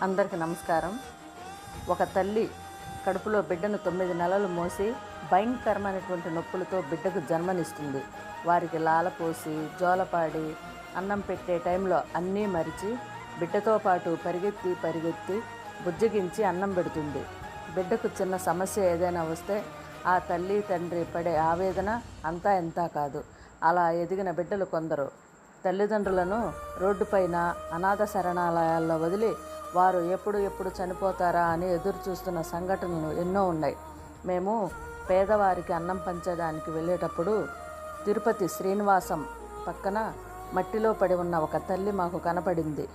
అందరికీ నమస్కారం. ఒక తల్లి కడుపులో బిడ్డను 9 నెలలు మోసి భయంకరమైనటువంటి నొప్పులతో బిడ్డకు జన్మనిస్తుంది. వారికి లాలపోసి జోలపాడి అన్నం పెట్టే టైంలో అన్నీ మరిచి బిడ్డతో పాటు పరిగెత్తి బుజ్జగించి అన్నం పెడుతుంది. బిడ్డకు చిన్న సమస్య ఏదైనా వస్తే ఆ తల్లి తండ్రి పడే ఆవేదన అంతా ఎంతా కాదు. అలా ఎదిగిన బిడ్డలు కొందరు తల్లిదండ్రులను రోడ్డుపైన అనాథ శరణాలయాల్లో వదిలి వారు ఎప్పుడు చనిపోతారా అని ఎదురు చూస్తున్న సంఘటనలు ఎన్నో ఉన్నాయి. మేము పేదవారికి అన్నం పంచడానికి వెళ్ళేటప్పుడు తిరుపతి శ్రీనివాసం పక్కన మట్టిలో పడి ఉన్న ఒక తల్లి మాకు కనపడింది.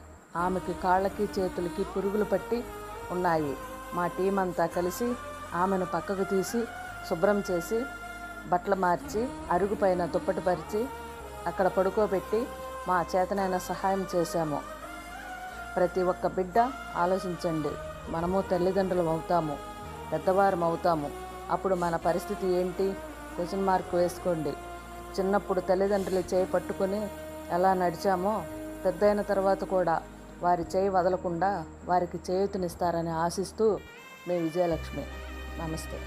ఆమెకి కాళ్ళకి చేతులకి పురుగులు పట్టి ఉన్నాయి. మా టీం అంతా కలిసి ఆమెను పక్కకు తీసి శుభ్రం చేసి బట్టలు మార్చి అరుగుపైన దుప్పటి పరిచి అక్కడ పడుకోబెట్టి మా చేతనైన సహాయం చేశాము. ప్రతి ఒక్క బిడ్డ ఆలోచించండి, మనము తల్లిదండ్రులు అవుతాము, పెద్దవారం అవుతాము, అప్పుడు మన పరిస్థితి ఏంటి? క్వశ్చన్ మార్క్ వేసుకోండి. చిన్నప్పుడు తల్లిదండ్రులు చేయి పట్టుకొని ఎలా నడిచామో పెద్దయిన తర్వాత కూడా వారి చేయి వదలకుండా వారికి చేయూతనిస్తారని ఆశిస్తూ మీ విజయలక్ష్మి. నమస్తే.